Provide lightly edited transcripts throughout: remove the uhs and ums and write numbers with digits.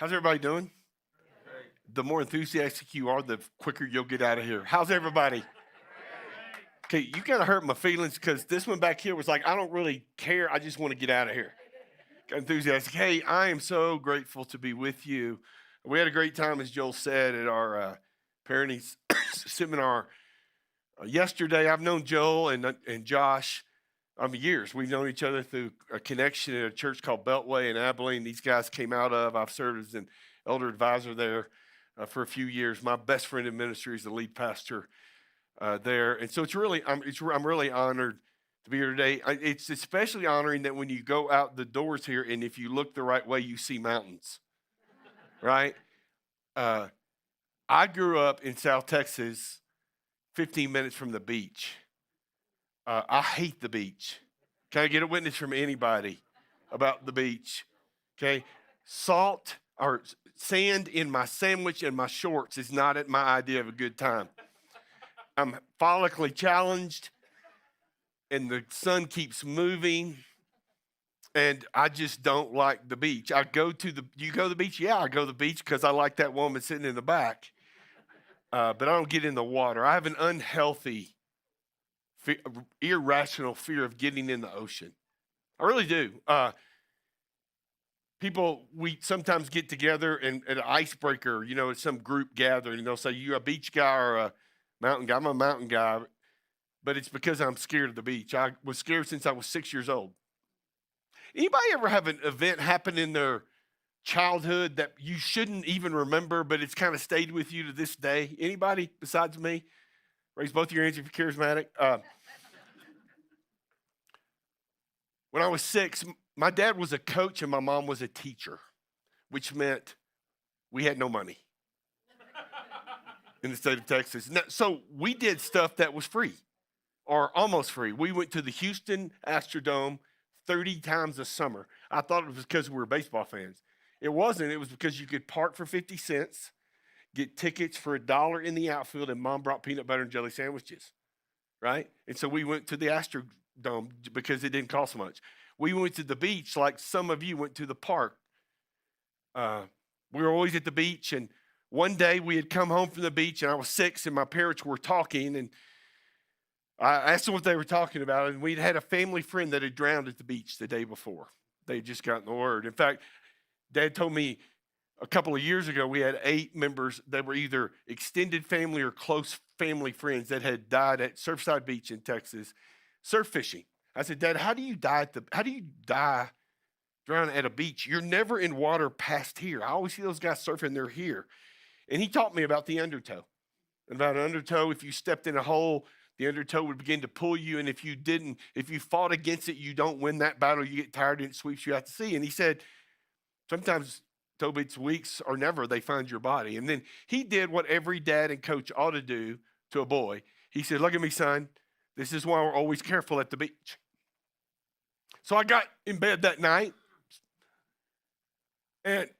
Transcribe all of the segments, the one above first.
How's everybody doing? The more enthusiastic you are, the quicker you'll get out of here. How's everybody? Okay, you kind of hurt my feelings because this one back here was like, I don't really care. I just want to get out of here. Got enthusiastic. Hey, I am so grateful to be with you. We had a great time, as Joel said, at our parenting seminar yesterday. I've known Joel and Josh years. We've known each other through a connection at a church called Beltway in Abilene. These guys came out of. I've served as an elder advisor there for a few years. My best friend in ministry is the lead pastor there, and so I'm really honored to be here today. It's especially honoring that when you go out the doors here, and if you look the right way, you see mountains, right? I grew up in South Texas, 15 minutes from the beach. I hate the beach. Can I get a witness from anybody about the beach? Okay, salt or sand in my sandwich and my shorts is not at my idea of a good time. I'm follically challenged, and the sun keeps moving, and I just don't like the beach. You go to the beach? Yeah, I go to the beach because I like that woman sitting in the back, but I don't get in the water. I have an unhealthy, irrational fear of getting in the ocean. I really do. We sometimes get together and at an icebreaker, at some group gathering, they'll say, you a beach guy or a mountain guy? I'm a mountain guy, but it's because I'm scared of the beach. I was scared since I was 6 years old. Anybody ever have an event happen in their childhood that you shouldn't even remember, but it's kind of stayed with you to this day? Anybody besides me? Raise both of your hands if you're charismatic. When I was 6, my dad was a coach and my mom was a teacher, which meant we had no money in the state of Texas. So we did stuff that was free or almost free. We went to the Houston Astrodome 30 times a summer. I thought it was because we were baseball fans. It wasn't. It was because you could park for 50 cents, get tickets for $1 in the outfield, and mom brought peanut butter and jelly sandwiches, right? And so we went to the Astrodome because it didn't cost much. We went to the beach like some of you went to the park. We were always at the beach, and one day we had come home from the beach, and I was 6, and my parents were talking, and I asked them what they were talking about, and we'd had a family friend that had drowned at the beach the day before. They had just gotten the word. In fact, Dad told me a couple of years ago we had 8 members that were either extended family or close family friends that had died at Surfside Beach in Texas, surf fishing. I said, Dad, how do you die drowning at a beach? You're never in water past here. I always see those guys surfing, they're here. And he taught me about the undertow. And about an undertow, if you stepped in a hole, the undertow would begin to pull you. And if you fought against it, you don't win that battle. You get tired and it sweeps you out to sea. And he said, sometimes, Toby, it's weeks or never they find your body. And then he did what every dad and coach ought to do to a boy. He said, look at me, son. This is why we're always careful at the beach. So I got in bed that night, and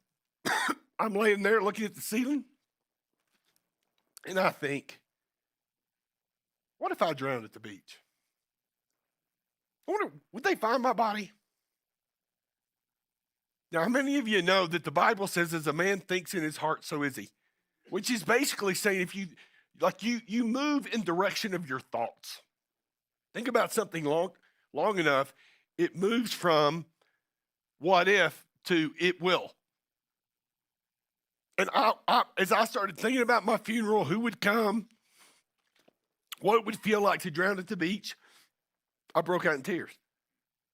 I'm laying there looking at the ceiling, and I think, what if I drowned at the beach? I wonder, would they find my body? Now, how many of you know that the Bible says, as a man thinks in his heart, so is he? Which is basically saying if you move in direction of your thoughts. Think about something long enough, it moves from what if to it will. And as I started thinking about my funeral, who would come, what it would feel like to drown at the beach, I broke out in tears.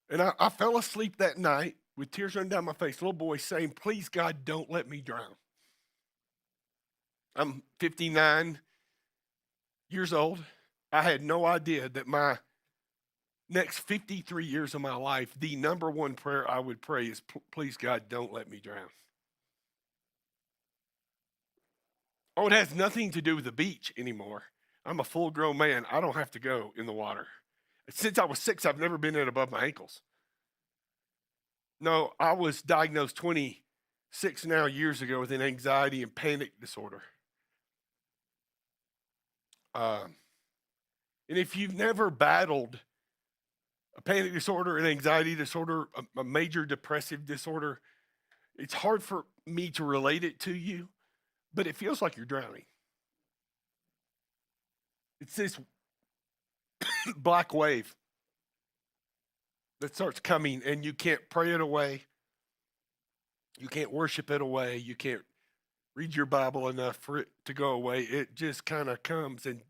And I fell asleep that night with tears running down my face, little boy saying, please, God, don't let me drown. I'm 59 years old. I had no idea that my next 53 years of my life, the number one prayer I would pray is, please, God, don't let me drown. Oh, it has nothing to do with the beach anymore. I'm a full-grown man. I don't have to go in the water. Since I was 6, I've never been in above my ankles. No, I was diagnosed 26 now years ago with an anxiety and panic disorder. And if you've never battled a panic disorder, an anxiety disorder, a major depressive disorder, It's hard for me to relate it to you, but it feels like you're drowning. It's this black wave that starts coming, and you can't pray it away. You can't worship it away. You can't read your Bible enough for it to go away. It just kind of comes and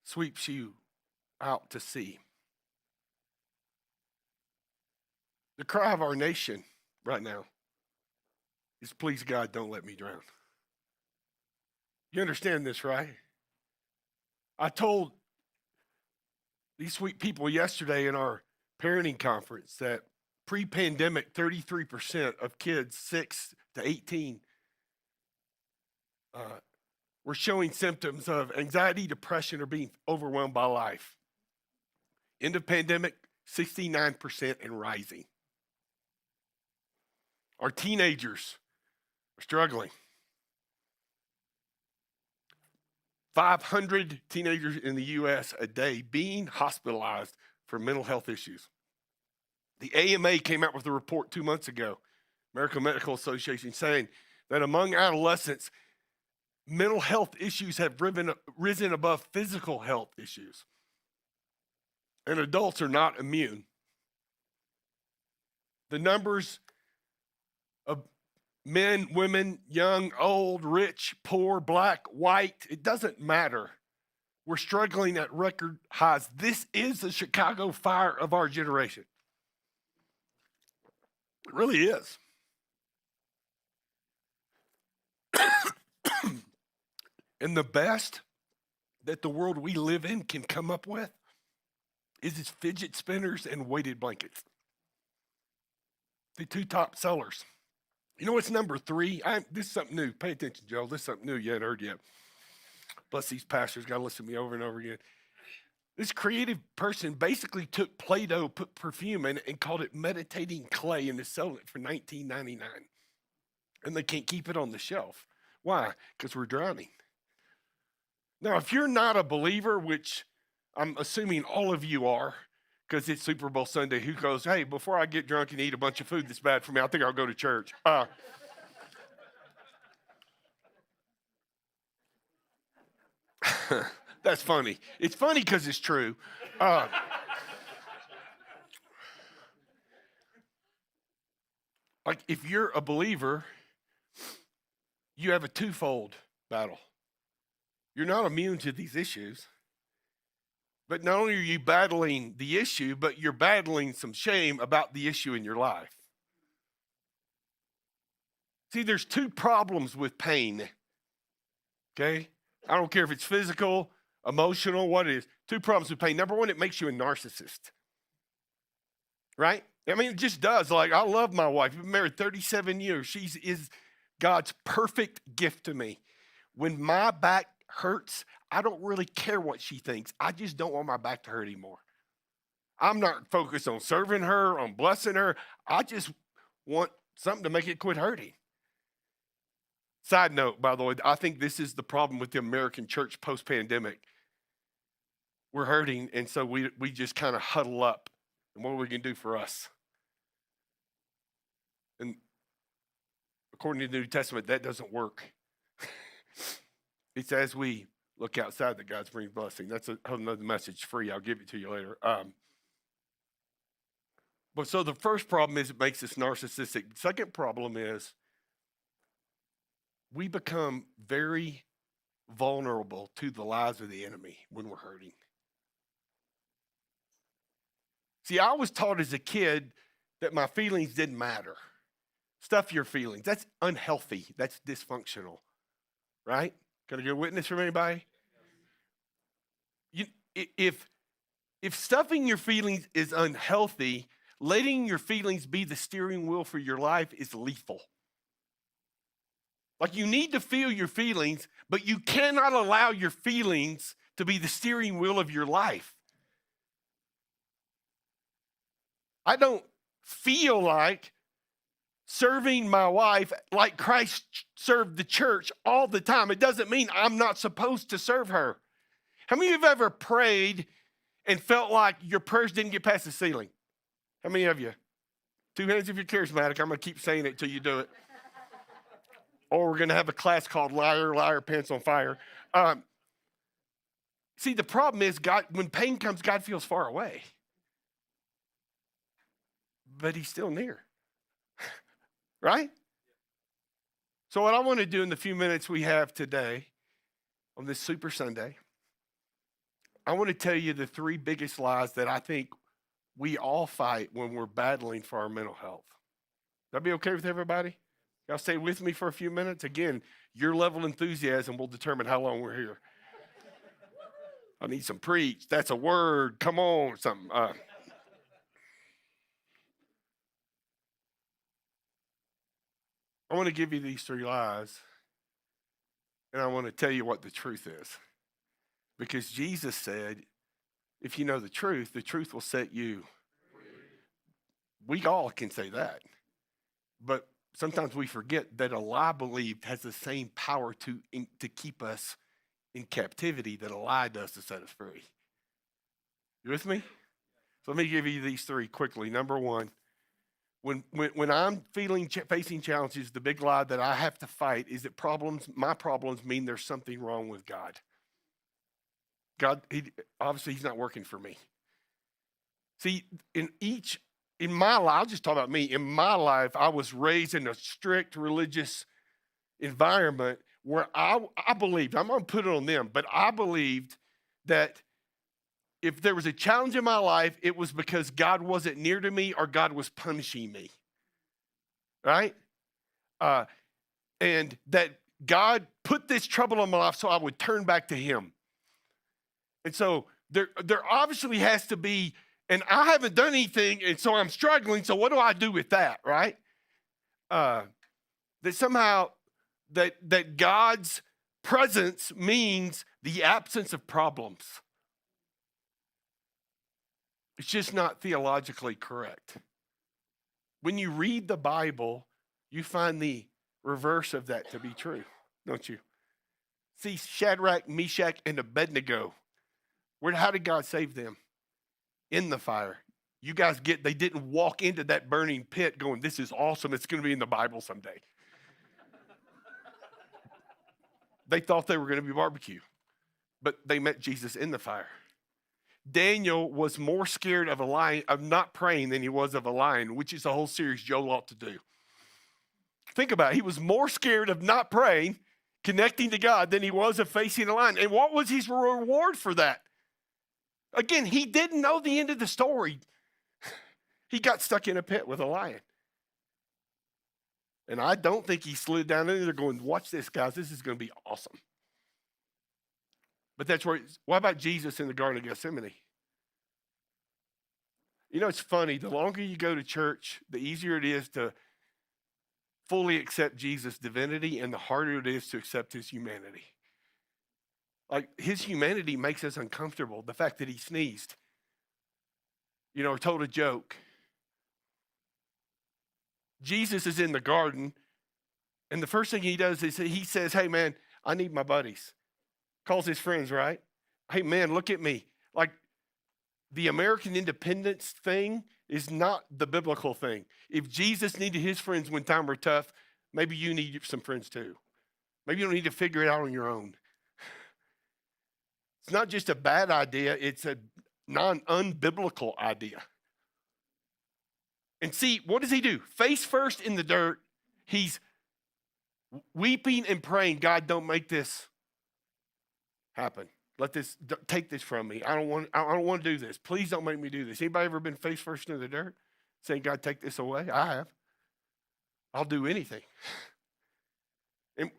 sweeps you out to sea. The cry of our nation right now is, please, God, don't let me drown. You understand this, right? I told these sweet people yesterday in our parenting conference that pre-pandemic, 33% of kids 6 to 18 were showing symptoms of anxiety, depression, or being overwhelmed by life. End of pandemic, 69% and rising. Our teenagers are struggling. 500 teenagers in the U.S. a day being hospitalized for mental health issues. The AMA came out with a report 2 months ago, American Medical Association, saying that among adolescents, mental health issues have risen above physical health issues. And adults are not immune. The numbers of men, women, young, old, rich, poor, black, white, it doesn't matter. We're struggling at record highs. This is the Chicago fire of our generation. It really is. And the best that the world we live in can come up with is its fidget spinners and weighted blankets. The two top sellers. You know what's number 3? This is something new. Pay attention, Joe. This is something new you hadn't heard yet. Bless these pastors, got to listen to me over and over again. This creative person basically took Play-Doh, put perfume in it, and called it meditating clay, and is selling it for $19.99. And they can't keep it on the shelf. Why? Because we're drowning. Now, if you're not a believer, which I'm assuming all of you are, because it's Super Bowl Sunday, who goes, hey, before I get drunk and eat a bunch of food that's bad for me, I think I'll go to church. That's funny. It's funny because it's true. Like, if you're a believer, you have a twofold battle. You're not immune to these issues. But not only are you battling the issue, but you're battling some shame about the issue in your life. See, there's 2 problems with pain. Okay? I don't care if it's physical, emotional, what it is. 2 problems with pain. Number 1, it makes you a narcissist. Right? I mean, it just does. Like, I love my wife. We've been married 37 years. She is God's perfect gift to me. When my back hurts, I don't really care what she thinks. I just don't want my back to hurt anymore. I'm not focused on serving her, on blessing her. I just want something to make it quit hurting. Side note, by the way, I think this is the problem with the American church post-pandemic. We're hurting, and so we just kind of huddle up. And what are we going to do for us? And according to the New Testament, that doesn't work. It's as we look outside that God's brings blessing. That's another message, free. I'll give it to you later. But so the first problem is it makes us narcissistic. The second problem is we become very vulnerable to the lies of the enemy when we're hurting. See, I was taught as a kid that my feelings didn't matter. Stuff your feelings. That's unhealthy. That's dysfunctional. Right? Got a good witness from anybody? If stuffing your feelings is unhealthy, letting your feelings be the steering wheel for your life is lethal. Like, you need to feel your feelings, but you cannot allow your feelings to be the steering wheel of your life. I don't feel like serving my wife like Christ served the church all the time. It doesn't mean I'm not supposed to serve her. How many of you have ever prayed and felt like your prayers didn't get past the ceiling? How many of you? 2 hands if you're charismatic. I'm going to keep saying it till you do it. or we're going to have a class called Liar, Liar, Pants on Fire. See, the problem is God, when pain comes, God feels far away. But he's still near. Right? So what I want to do in the few minutes we have today on this Super Sunday, I want to tell you the three biggest lies that I think we all fight when we're battling for our mental health. That be okay with everybody? Y'all stay with me for a few minutes? Again, your level of enthusiasm will determine how long we're here. I need some preach. That's a word. Come on, something. I want to give you these three lies, and I want to tell you what the truth is. Because Jesus said, if you know the truth will set you free. We all can say that. But sometimes we forget that a lie believed has the same power to keep us in captivity that a lie does to set us free. You with me? So let me give you these three quickly. Number one, when I'm facing challenges, the big lie that I have to fight is that my problems mean there's something wrong with God. God, obviously he's not working for me. See, in my life, I'll just talk about me. In my life, I was raised in a strict religious environment where I believed, I'm going to put it on them, but I believed that if there was a challenge in my life, it was because God wasn't near to me or God was punishing me, right? And that God put this trouble in my life so I would turn back to him. And so there obviously has to be, and I haven't done anything, and so I'm struggling, so what do I do with that, right? That somehow that God's presence means the absence of problems. It's just not theologically correct. When you read the Bible, you find the reverse of that to be true, don't you? See, Shadrach, Meshach, and Abednego, how did God save them? In the fire. You guys they didn't walk into that burning pit going, this is awesome, it's going to be in the Bible someday. They thought they were going to be barbecue, but they met Jesus in the fire. Daniel was more scared of not praying than he was of a lion, which is a whole series Joel ought to do. Think about it. He was more scared of not praying, connecting to God, than he was of facing a lion. And what was his reward for that? Again, he didn't know the end of the story. He got stuck in a pit with a lion. And I don't think he slid down in there going, watch this, guys. This is going to be awesome. But that's where, what about Jesus in the Garden of Gethsemane? You know, it's funny. The longer you go to church, the easier it is to fully accept Jesus' divinity and the harder it is to accept his humanity. Like, his humanity makes us uncomfortable. The fact that he sneezed, or told a joke. Jesus is in the garden, and the first thing he does is he says, hey, man, I need my buddies. Calls his friends, right? Hey, man, look at me. Like, the American independence thing is not the biblical thing. If Jesus needed his friends when times were tough, maybe you need some friends too. Maybe you don't need to figure it out on your own. It's not just a bad idea, it's a unbiblical idea. And see, what does he do? Face first in the dirt, he's weeping and praying, God, don't make this happen. Take this from me. I don't want to do this. Please don't make me do this. Anybody ever been face first in the dirt? Saying, God, take this away? I have. I'll do anything. And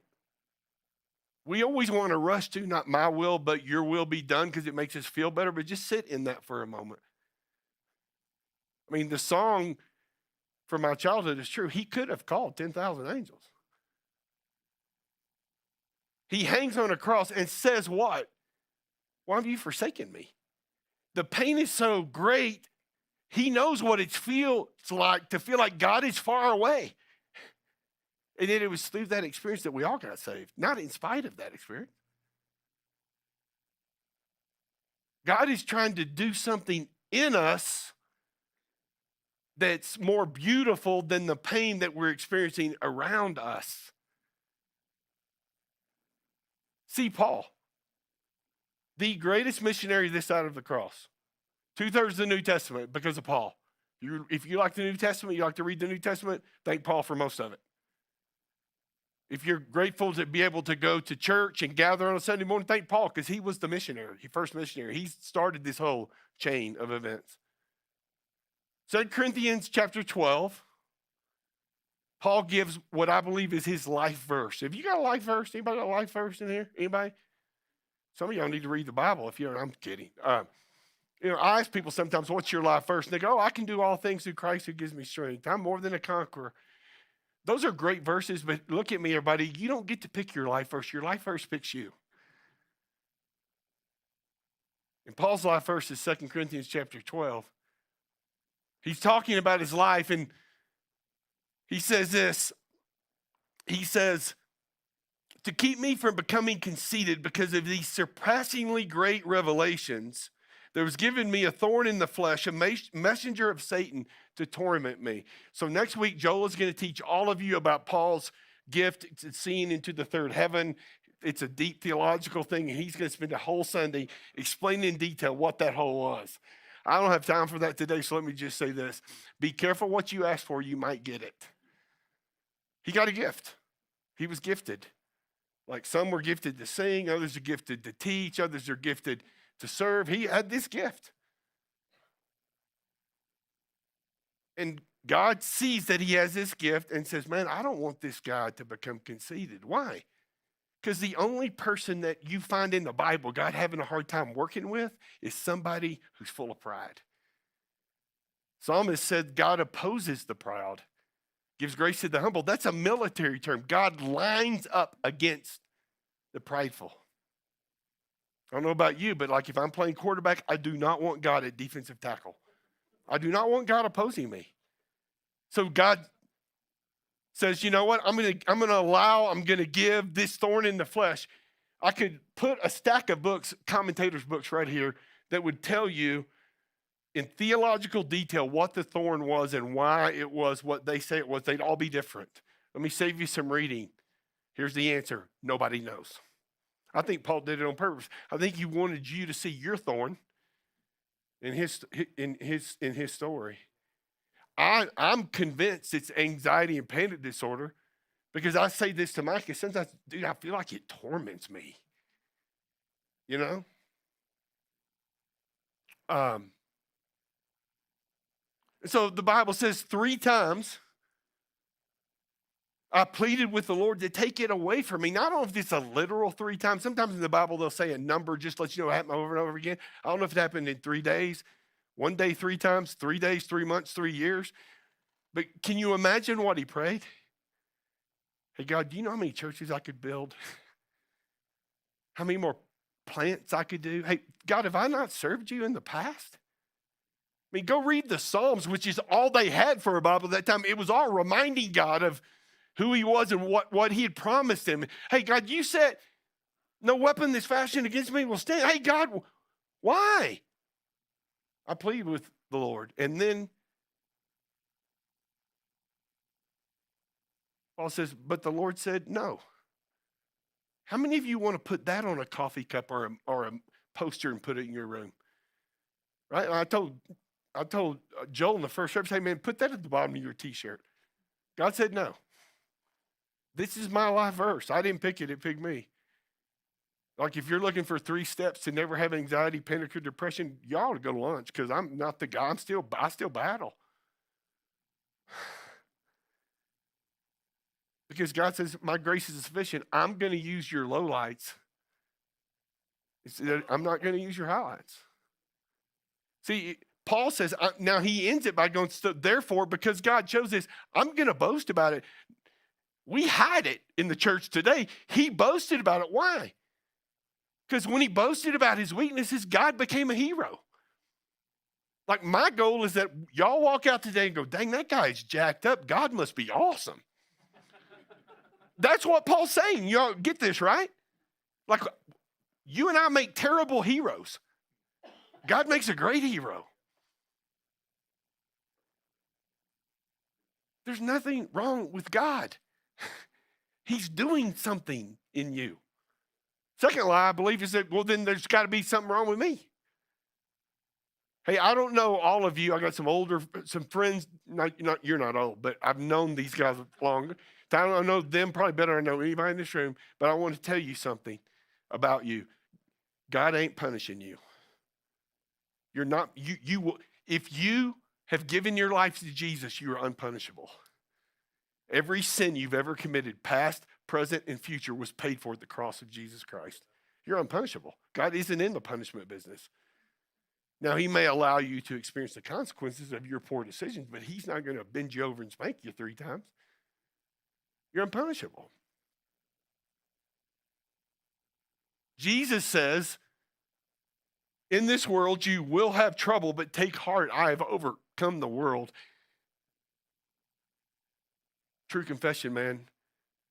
we always want to rush to not my will, but your will be done because it makes us feel better. But just sit in that for a moment. I mean, the song from my childhood is true. He could have called 10,000 angels. He hangs on a cross and says what? Why have you forsaken me? The pain is so great, he knows what it feels like to feel like God is far away. And then it was through that experience that we all got saved, not in spite of that experience. God is trying to do something in us that's more beautiful than the pain that we're experiencing around us. See Paul, the greatest missionary this side of the cross. 2/3 of the New Testament because of Paul. If you like the New Testament, you like to read the New Testament, thank Paul for most of it. If you're grateful to be able to go to church and gather on a Sunday morning, thank Paul because he was the missionary, the first missionary. He started this whole chain of events. 2 Corinthians chapter 12, Paul gives what I believe is his life verse. Have you got a life verse? Anybody got a life verse in here? Anybody? Some of y'all need to read the Bible if you're, I'm kidding. I ask people sometimes, what's your life verse? And they go, I can do all things through Christ who gives me strength. I'm more than a conqueror. Those are great verses, but look at me, everybody. You don't get to pick your life verse. Your life verse picks you. And Paul's life verse is 2 Corinthians chapter 12. He's talking about his life, and he says this. He says, to keep me from becoming conceited because of these surpassingly great revelations, there was given me a thorn in the flesh, a messenger of Satan to torment me. So next week, Joel is going to teach all of you about Paul's gift to seeing into the third heaven. It's a deep theological thing, and he's going to spend a whole Sunday explaining in detail what that whole was. I don't have time for that today, so let me just say this. Be careful what you ask for, you might get it. He got a gift. He was gifted. Like some were gifted to sing, others are gifted to teach, others are gifted to serve. He had this gift. And God sees that he has this gift and says, man, I don't want this guy to become conceited. Why? Because the only person that you find in the Bible God having a hard time working with is somebody who's full of pride. Psalmist said God opposes the proud, gives grace to the humble. That's a military term. God lines up against the prideful. I don't know about you, but like if I'm playing quarterback, I do not want God at defensive tackle. I do not want God opposing me. So God says, you know what? I'm gonna give this thorn in the flesh. I could put a stack of books, commentators' books right here, that would tell you in theological detail what the thorn was and why it was what they say it was. They'd all be different. Let me save you some reading. Here's the answer. Nobody knows. I think Paul did it on purpose. I think he wanted you to see your thorn in his story. I'm convinced it's anxiety and panic disorder because I say this to Mike. Sometimes, dude, I feel like it torments me. You know? So the Bible says 3 times I pleaded with the Lord to take it away from me. Now, I don't know if it's a literal 3 times. Sometimes in the Bible, they'll say a number just to let you know it happened over and over again. I don't know if it happened in 3 days, 1 day 3 times, 3 days, 3 months, 3 years. But can you imagine what he prayed? Hey, God, do you know how many churches I could build? How many more plants I could do? Hey, God, have I not served you in the past? I mean, go read the Psalms, which is all they had for a Bible at that time. It was all reminding God of who he was and what he had promised him. Hey, God, you said no weapon that's fashioned against me will stand. Hey, God, why? I plead with the Lord. And then Paul says, but the Lord said no. How many of you want to put that on a coffee cup or a poster and put it in your room? Right? And I told Joel in the first service, hey, man, put that at the bottom of your T-shirt. God said no. This is my life verse. I didn't pick it. It picked me. Like if you're looking for 3 steps to never have anxiety, panic, or depression, y'all ought to go to lunch because I'm not the guy. I still battle. Because God says, my grace is sufficient. I'm going to use your lowlights. I'm not going to use your highlights. See, Paul says, now he ends it by going, therefore, because God chose this, I'm going to boast about it. We hide it in the church today. He boasted about it. Why? Because when he boasted about his weaknesses, God became a hero. Like my goal is that y'all walk out today and go, dang, that guy's jacked up. God must be awesome. That's what Paul's saying. Y'all get this, right? Like you and I make terrible heroes. God makes a great hero. There's nothing wrong with God. He's doing something in you. Second lie, I believe, is that, well, then there's got to be something wrong with me. Hey, I don't know all of you. I got some friends. You're not old, but I've known these guys long. I don't know them probably better than I know anybody in this room. But I want to tell you something about you. God ain't punishing you. You're not. You will. If you have given your life to Jesus, you are unpunishable. Every sin you've ever committed, past, present, and future, was paid for at the cross of Jesus Christ. You're unpunishable. God isn't in the punishment business. Now, he may allow you to experience the consequences of your poor decisions, but he's not going to bend you over and spank you 3 times. You're unpunishable. Jesus says, in this world you will have trouble, but take heart, I have overcome the world. True confession, man.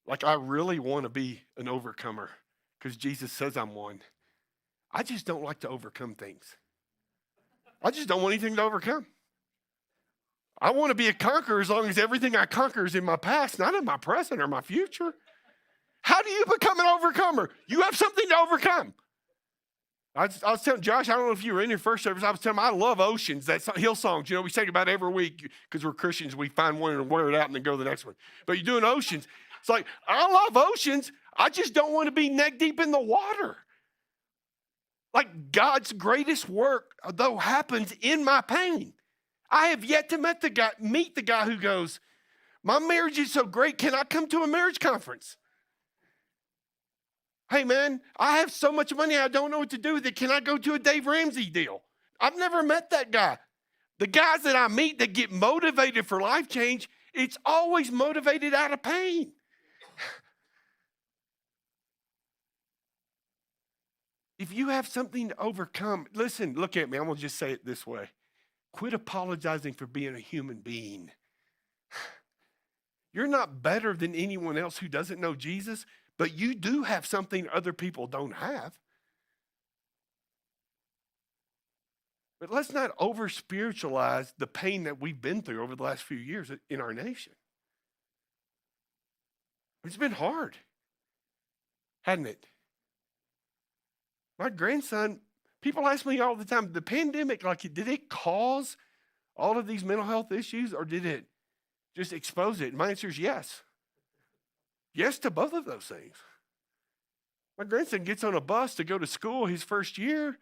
Like, I really want to be an overcomer because Jesus says I'm one. I just don't like to overcome things. I just don't want anything to overcome. I want to be a conqueror as long as everything I conquer is in my past, not in my present or my future. How do you become an overcomer? You have something to overcome. I was telling Josh, I don't know if you were in your first service, I was telling him I love Oceans, that Hill songs. You know, we sing about it every week because we're Christians. We find one and wear it out and then go to the next one. But you're doing Oceans. It's like, I love Oceans. I just don't want to be neck deep in the water. Like, God's greatest work, though, happens in my pain. I have yet to meet the guy who goes, my marriage is so great, can I come to a marriage conference? Hey, man, I have so much money, I don't know what to do with it. Can I go to a Dave Ramsey deal? I've never met that guy. The guys that I meet that get motivated for life change, it's always motivated out of pain. If you have something to overcome, listen, look at me. I'm going to just say it this way. Quit apologizing for being a human being. You're not better than anyone else who doesn't know Jesus, but you do have something other people don't have. But let's not over-spiritualize the pain that we've been through over the last few years in our nation. It's been hard, hasn't it? My grandson, people ask me all the time, the pandemic, like, did it cause all of these mental health issues or did it just expose it? And my answer is yes. Yes to both of those things. My grandson gets on a bus to go to school his first year.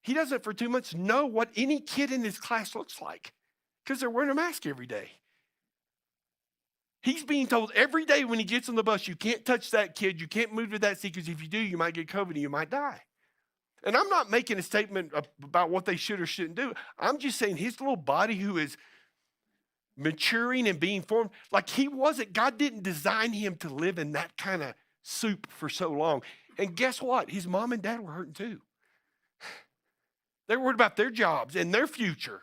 He doesn't for 2 months know what any kid in his class looks like because they're wearing a mask every day. He's being told every day when he gets on the bus, you can't touch that kid, you can't move to that seat, because if you do, you might get COVID and you might die. And I'm not making a statement about what they should or shouldn't do. I'm just saying his little body, who is maturing and being formed, like, God didn't design him to live in that kind of soup for so long. And guess what? His mom and dad were hurting too. They were worried about their jobs and their future.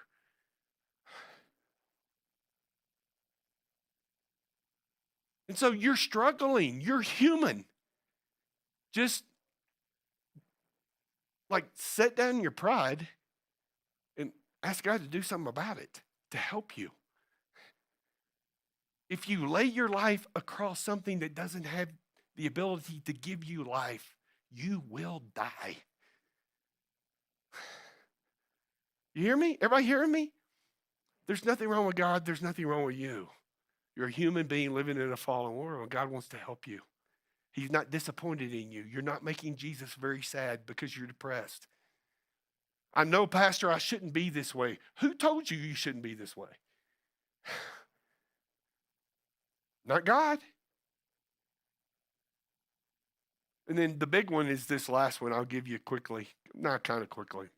And so you're struggling. You're human. Just like set down your pride and ask God to do something about it, to help you. If you lay your life across something that doesn't have the ability to give you life, you will die. You hear me? Everybody hearing me? There's nothing wrong with God. There's nothing wrong with you. You're a human being living in a fallen world, and God wants to help you. He's not disappointed in you. You're not making Jesus very sad because you're depressed. I know, Pastor, I shouldn't be this way. Who told you shouldn't be this way? Not God. And then the big one is this last one. I'll give you quickly. Not kind of quickly.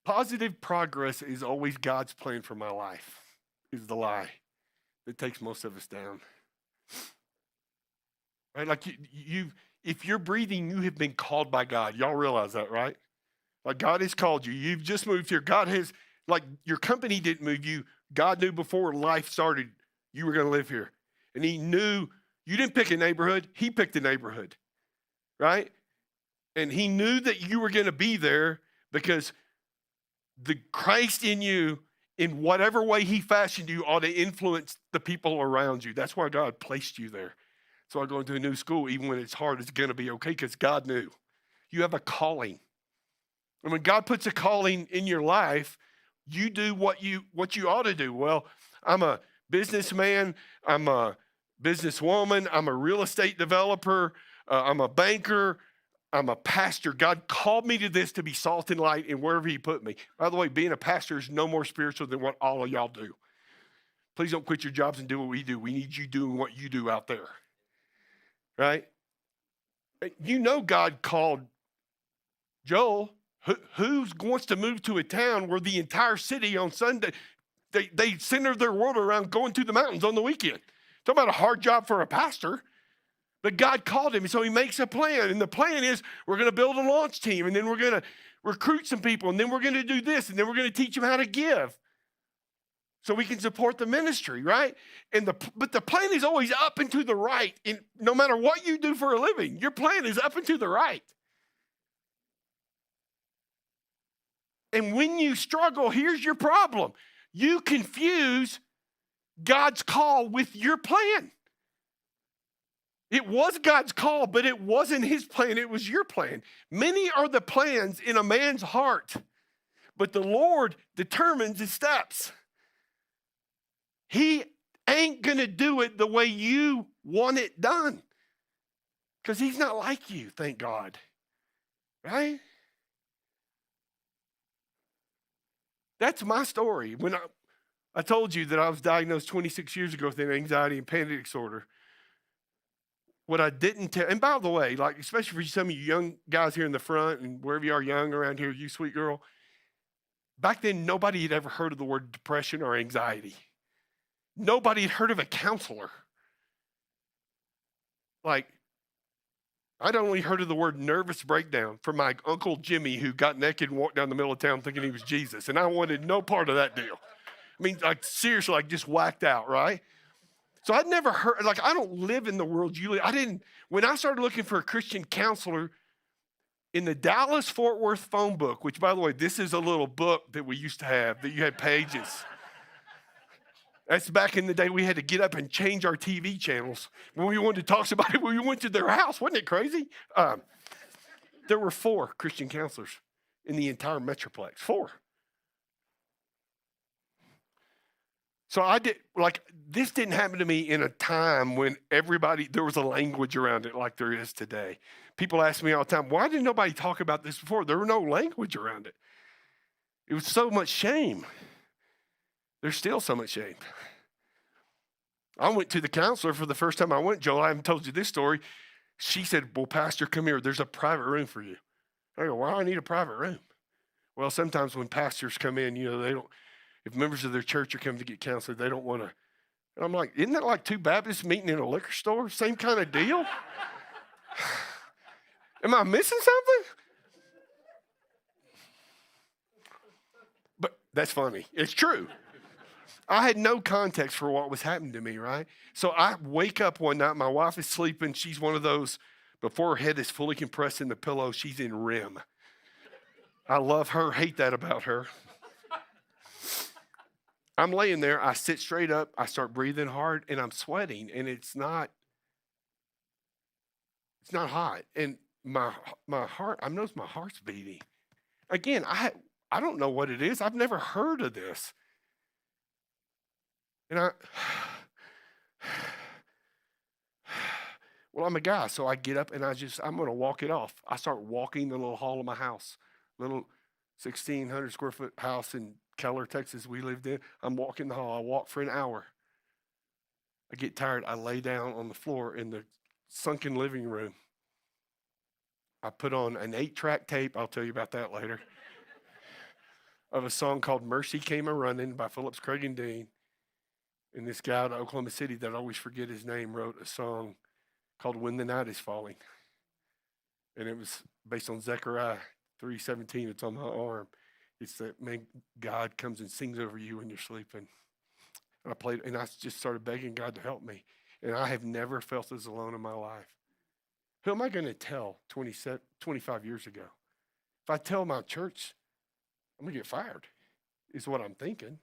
Positive progress is always God's plan for my life, is the lie that takes most of us down. Right? Like if you're breathing, you have been called by God. Y'all realize that, right? Like, God has called you. You've just moved here. God has, like, your company didn't move you. God knew before life started you were going to live here. And he knew you didn't pick a neighborhood. He picked a neighborhood, right? And he knew that you were going to be there because the Christ in you in whatever way he fashioned you ought to influence the people around you. That's why God placed you there. So I go into a new school, even when it's hard, it's going to be okay because God knew. You have a calling. And when God puts a calling in your life, you do what you ought to do. Well, I'm a businessman. I'm a businesswoman. I'm a real estate developer. I'm a banker. I'm a pastor. God called me to this to be salt and light in wherever he put me. By the way, being a pastor is no more spiritual than what all of y'all do. Please don't quit your jobs and do what we do. We need you doing what you do out there. Right? You know God called Joel. Who wants to move to a town where the entire city on Sunday, they center their world around going to the mountains on the weekend? Talk about a hard job for a pastor. But God called him, so he makes a plan. And the plan is we're going to build a launch team, and then we're going to recruit some people, and then we're going to do this, and then we're going to teach them how to give so we can support the ministry, right? But the plan is always up and to the right. And no matter what you do for a living, your plan is up and to the right. And when you struggle, here's your problem. You confuse God's call with your plan. It was God's call, but it wasn't his plan. It was your plan. Many are the plans in a man's heart, but the Lord determines his steps. He ain't going to do it the way you want it done because he's not like you, thank God. Right? That's my story. When I told you that I was diagnosed 26 years ago with an anxiety and panic disorder, what I didn't tell, and by the way, like especially for some of you young guys here in the front and wherever you are young around here, you sweet girl, back then nobody had ever heard of the word depression or anxiety. Nobody had heard of a counselor. Like, I'd only heard of the word nervous breakdown from my Uncle Jimmy who got naked and walked down the middle of town thinking he was Jesus, and I wanted no part of that deal. I mean, like seriously, like just whacked out, right? So I'd never heard, like I don't live in the world you live. When I started looking for a Christian counselor in the Dallas-Fort Worth phone book, which by the way, this is a little book that we used to have that you had pages. That's back in the day we had to get up and change our TV channels. When we wanted to talk to somebody, when we went to their house, wasn't it crazy? There were 4 Christian counselors in the entire Metroplex, 4. So this didn't happen to me in a time when there was a language around it like there is today. People ask me all the time, why didn't nobody talk about this before? There was no language around it. It was so much shame. There's still so much shame. I went to the counselor for the first time I went, Joel, I haven't told you this story. She said, well, Pastor, come here. There's a private room for you. I go, why do I need a private room? Well, sometimes when pastors come in, if members of their church are coming to get counseled, they don't want to. And I'm like, isn't that like 2 Baptists meeting in a liquor store? Same kind of deal? Am I missing something? But that's funny. It's true. I had no context for what was happening to me, right? So I wake up one night, my wife is sleeping. She's one of those, before her head is fully compressed in the pillow, she's in REM. I love her, hate that about her. I'm laying there, I sit straight up, I start breathing hard, and I'm sweating, and it's not hot. And my heart, I notice my heart's beating. Again, I don't know what it is. I've never heard of this. And well, I'm a guy, so I get up and I'm going to walk it off. I start walking the little hall of my house, little 1,600 square foot house in Keller, Texas we lived in. I'm walking the hall. I walk for an hour. I get tired. I lay down on the floor in the sunken living room. I put on an 8-track tape. I'll tell you about that later. Of a song called Mercy Came A-Running by Phillips, Craig, and Dean. And this guy out of Oklahoma City that I always forget his name wrote a song called When the Night Is Falling. And it was based on Zechariah 3:17. It's on my arm. It's that, man, God comes and sings over you when you're sleeping. And I just started begging God to help me. And I have never felt as alone in my life. Who am I going to tell 25 years ago? If I tell my church, I'm going to get fired, is what I'm thinking.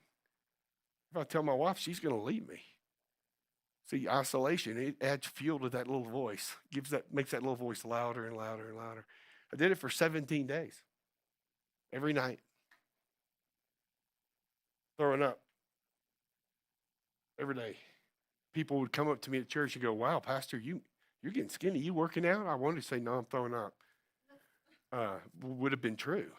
If I tell my wife, she's going to leave me. See, isolation, it adds fuel to that little voice, makes that little voice louder and louder and louder. I did it for 17 days, every night, throwing up every day. People would come up to me at church and go, "Wow, Pastor, you're getting skinny. You working out?" I wanted to say, "No, I'm throwing up." Would have been true.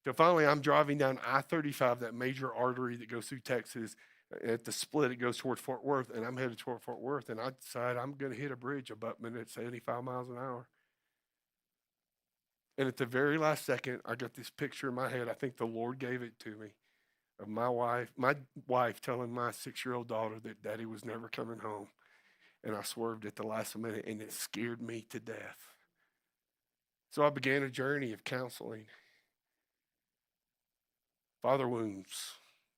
So finally, I'm driving down I-35, that major artery that goes through Texas. At the split, it goes toward Fort Worth, and I'm headed toward Fort Worth, and I decide I'm going to hit a bridge abutment at 75 miles an hour. And at the very last second, I got this picture in my head. I think the Lord gave it to me, of my wife telling my 6-year-old daughter that Daddy was never coming home. And I swerved at the last minute, and it scared me to death. So I began a journey of counseling. Father wounds,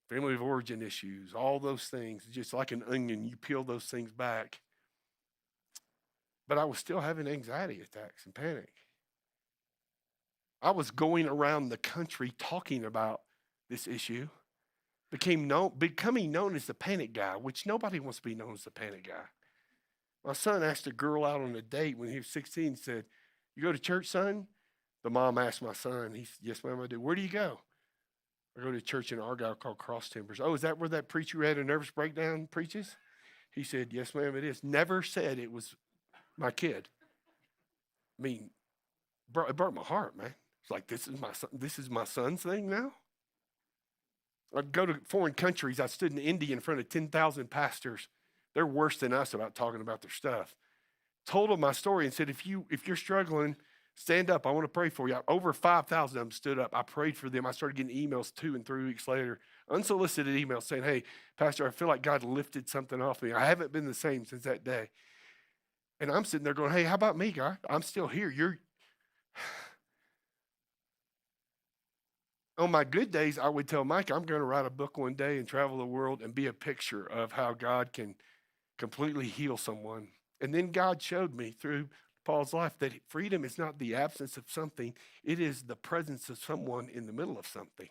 family of origin issues, all those things, just like an onion, you peel those things back. But I was still having anxiety attacks and panic. I was going around the country talking about this issue, becoming known as the panic guy, which nobody wants to be known as the panic guy. My son asked a girl out on a date when he was 16, said, "You go to church, son?" The mom asked my son. He said, "Yes, ma'am, I do." "Where do you go?" "I go to a church in Argyle called Cross Timbers." "Oh, is that where that preacher who had a nervous breakdown preaches?" He said, "Yes, ma'am, it is." Never said it was my kid. I mean, it broke my heart, man. It's like, this is my son's thing now? I'd go to foreign countries. I stood in India in front of 10,000 pastors. They're worse than us about talking about their stuff. Told them my story and said, if you're struggling, stand up. I want to pray for you. Over 5,000 of them stood up. I prayed for them. I started getting emails 2 and 3 weeks later, unsolicited emails saying, "Hey, Pastor, I feel like God lifted something off me. I haven't been the same since that day." And I'm sitting there going, "Hey, how about me, God? I'm still here. On my good days, I would tell Mike, I'm going to write a book one day and travel the world and be a picture of how God can completely heal someone. And then God showed me through Paul's life that freedom is not the absence of something. It is the presence of someone in the middle of something.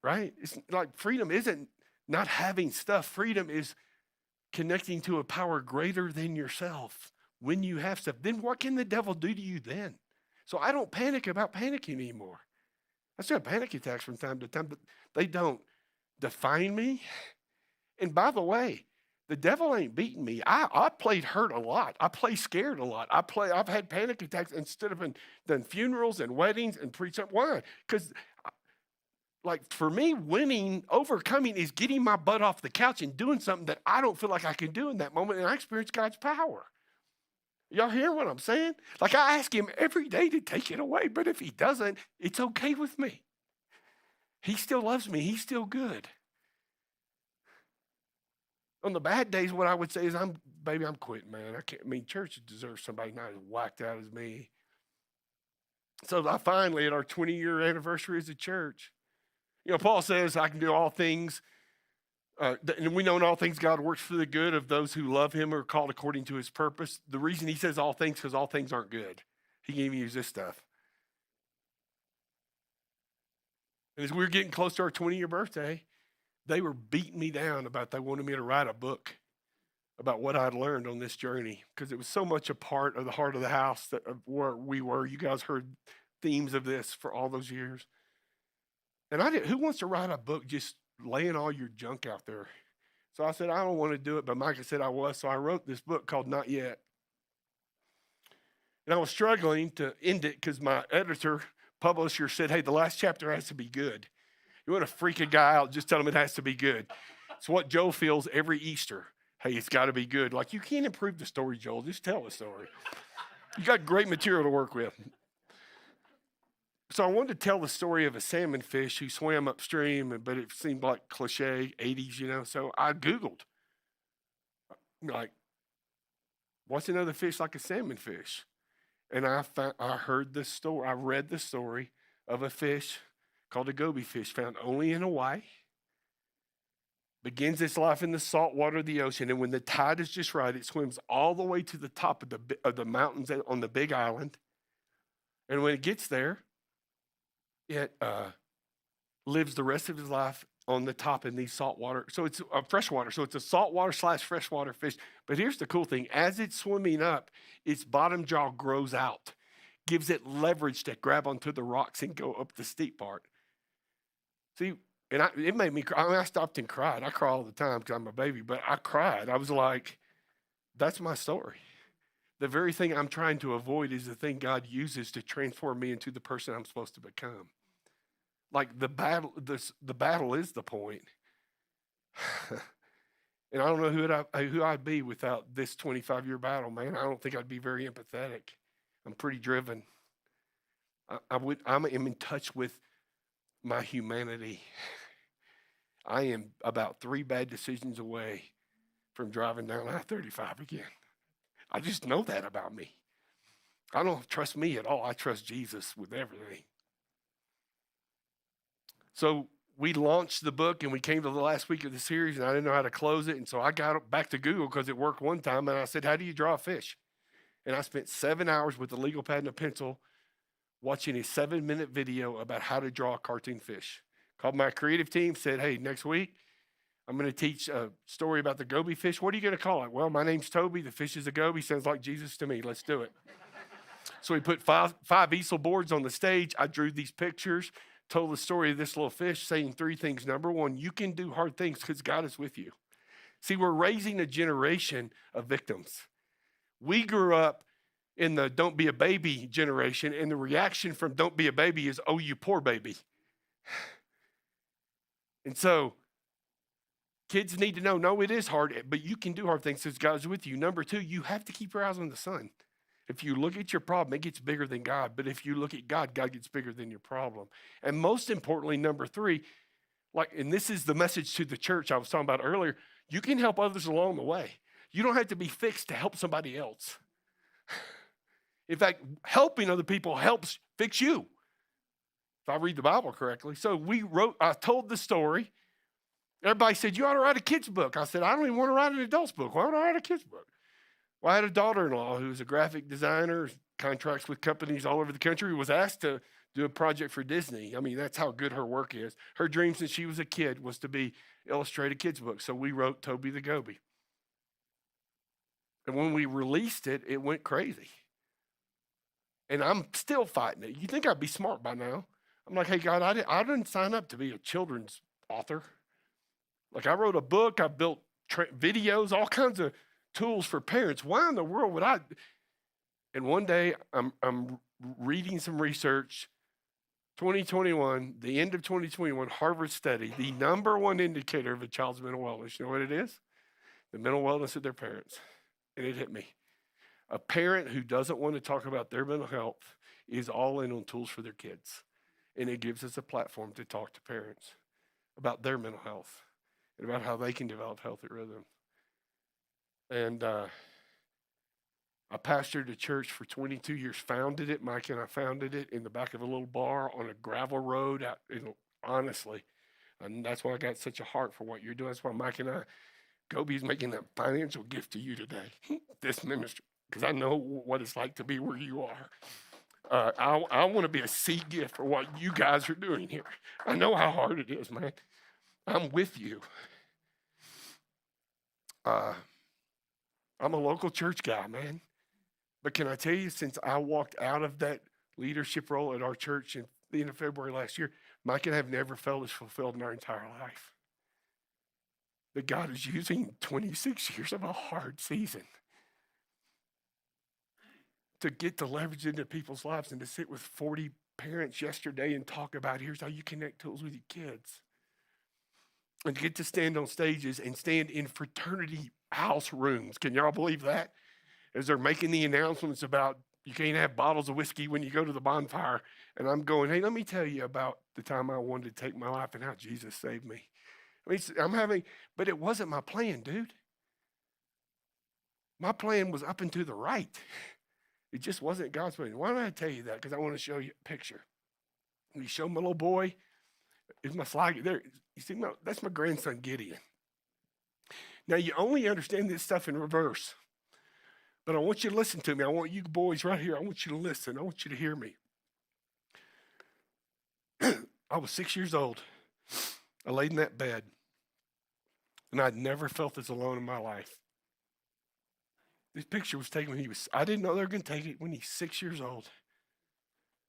Right? It's like freedom isn't not having stuff. Freedom is connecting to a power greater than yourself when you have stuff. Then what can the devil do to you then? So I don't panic about panicking anymore. I still have panic attacks from time to time, but they don't define me. And by the way, the devil ain't beating me. I played hurt a lot. I play scared a lot. I've had panic attacks instead of done funerals and weddings and preached. Why? Because like for me, overcoming is getting my butt off the couch and doing something that I don't feel like I can do in that moment. And I experience God's power. Y'all hear what I'm saying? Like I ask him every day to take it away, but if he doesn't, it's okay with me. He still loves me. He's still good. On the bad days, what I would say is, I'm quitting, man. Church deserves somebody not as whacked out as me. So I finally, at our 20-year anniversary as a church, Paul says, I can do all things. And we know in all things God works for the good of those who love him or are called according to his purpose. The reason he says all things, because all things aren't good. He can even use this stuff. And as we were getting close to our 20-year birthday, they were beating me down they wanted me to write a book about what I'd learned on this journey, because it was so much a part of the heart of the house of where we were. You guys heard themes of this for all those years. And who wants to write a book just laying all your junk out there? So I said, I don't want to do it, but Micah said I was. So I wrote this book called Not Yet. And I was struggling to end it because my publisher said, hey, the last chapter has to be good. You want to freak a guy out, just tell him it has to be good. It's what Joe feels every Easter. Hey, it's got to be good. Like, you can't improve the story, Joel. Just tell the story. You got great material to work with. So I wanted to tell the story of a salmon fish who swam upstream, but it seemed like cliche, 80s, So I Googled, like, what's another fish like a salmon fish? And I heard the story. I read the story of a fish called a goby fish, found only in Hawaii. Begins its life in the salt water of the ocean, and when the tide is just right, it swims all the way to the top of the mountains on the Big Island. And when it gets there, it lives the rest of its life on the top in these saltwater. So it's freshwater. So it's a saltwater / freshwater fish. But here's the cool thing. As it's swimming up, its bottom jaw grows out, gives it leverage to grab onto the rocks and go up the steep part. See, and it made me cry. I mean, I stopped and cried. I cry all the time because I'm a baby, but I cried. I was like, that's my story. The very thing I'm trying to avoid is the thing God uses to transform me into the person I'm supposed to become. Like the battle is the point. And I don't know who I'd be without this 25-year battle, man. I don't think I'd be very empathetic. I'm pretty driven. I'm in touch with my humanity. I am about 3 bad decisions away from driving down I-35 again. I just know that about me. I don't trust me at all. I trust Jesus with everything. So we launched the book and we came to the last week of the series and I didn't know how to close it. And so I got back to Google because it worked one time and I said, how do you draw a fish? And I spent 7 hours with a legal pad and a pencil watching a 7-minute video about how to draw a cartoon fish. Called my creative team, said, hey, next week I'm going to teach a story about the goby fish. What are you going to call it? Well, my name's Toby. The fish is a goby. Sounds like Jesus to me. Let's do it. So we put five easel boards on the stage. I drew these pictures. Told the story of this little fish saying 3 things. Number 1, you can do hard things because God is with you. See, we're raising a generation of victims. We grew up in the don't be a baby generation, and the reaction from don't be a baby is, oh, you poor baby. And so kids need to know, no, it is hard, but you can do hard things because God's with you. Number 2, you have to keep your eyes on the sun. If you look at your problem, it gets bigger than God. But if you look at God, God gets bigger than your problem. And most importantly, number 3, and this is the message to the church I was talking about earlier, you can help others along the way. You don't have to be fixed to help somebody else. In fact, helping other people helps fix you, if I read the Bible correctly. So I told the story. Everybody said, you ought to write a kid's book. I said, I don't even want to write an adult's book. Why would I write a kid's book? Well, I had a daughter-in-law who was a graphic designer, contracts with companies all over the country, who was asked to do a project for Disney. I mean, that's how good her work is. Her dream since she was a kid was to be illustrated kids' books. So we wrote Toby the Goby. And when we released it, it went crazy. And I'm still fighting it. You think I'd be smart by now. I'm like, hey, God, I didn't sign up to be a children's author. Like, I wrote a book. I built videos, all kinds of tools for parents. Why in the world would I? And one day I'm reading some research. 2021, the end of 2021, Harvard study, the number 1 indicator of a child's mental wellness. You know what it is? The mental wellness of their parents. And it hit me. A parent who doesn't want to talk about their mental health is all in on tools for their kids. And it gives us a platform to talk to parents about their mental health and about how they can develop healthy rhythm. And I pastored a church for 22 years, founded it. Mike and I founded it in the back of a little bar on a gravel road out, honestly. And that's why I got such a heart for what you're doing. That's why Mike and I, Goby's making a financial gift to you today, this ministry, because I know what it's like to be where you are. I want to be a seed gift for what you guys are doing here. I know how hard it is, man. I'm with you. I'm a local church guy, man. But can I tell you, since I walked out of that leadership role at our church in the end of February last year, Mike and I have never felt as fulfilled in our entire life. That God is using 26 years of a hard season to get to leverage into people's lives and to sit with 40 parents yesterday and talk about here's how you connect tools with your kids. And to get to stand on stages and stand in fraternity house rooms. Can y'all believe that? As they're making the announcements about you can't have bottles of whiskey when you go to the bonfire. And I'm going, hey, let me tell you about the time I wanted to take my life and how Jesus saved me. I mean, but it wasn't my plan, dude. My plan was up and to the right. It just wasn't God's plan. Why did I tell you that? Because I want to show you a picture. You show my little boy. Is my slide there? You see, that's my grandson Gideon. Now you only understand this stuff in reverse, but I want you to listen to me. I want you boys right here. I want you to listen. I want you to hear me. I was 6 years old. I laid in that bed, and I'd never felt this alone in my life. This picture was taken when I didn't know they were going to take it when he's 6 years old.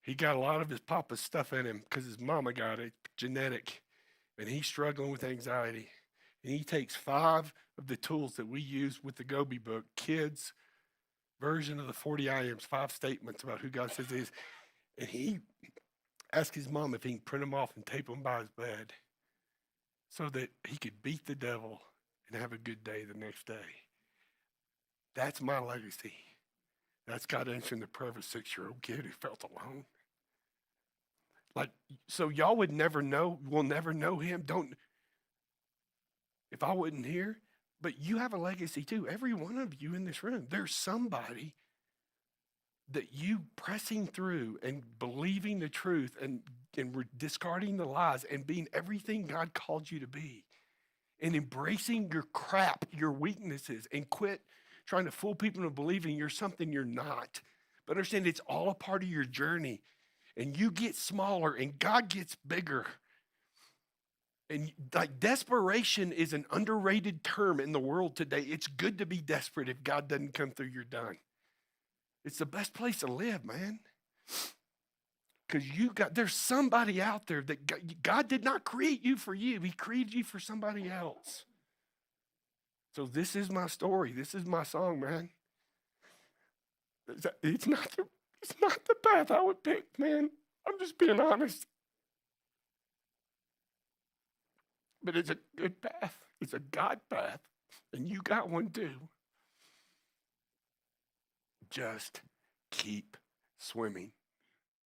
He got a lot of his papa's stuff in him because his mama got it, genetic, and he's struggling with anxiety. And he takes 5 of the tools that we use with the Gobi book, kids' version of the 40 I Ams, 5 statements about who God says he is. And he asked his mom if he can print them off and tape them by his bed so that he could beat the devil and have a good day the next day. That's my legacy. That's God answering the prayer of a 6-year-old kid who felt alone. Like, so y'all would never know, will never know him. If I wasn't here, but you have a legacy too. Every one of you in this room, there's somebody that you pressing through and believing the truth and discarding the lies and being everything God called you to be and embracing your crap, your weaknesses, and quit trying to fool people into believing you're something you're not. But understand it's all a part of your journey. And you get smaller and God gets bigger. And like desperation is an underrated term in the world today. It's good to be desperate. If God doesn't come through, you're done. It's the best place to live, man. Because there's somebody out there that God did not create you for you. He created you for somebody else. So this is my story. This is my song, man. It's not the path I would pick, man. I'm just being honest. But it's a good path. It's a God path. And you got one too. Just keep swimming.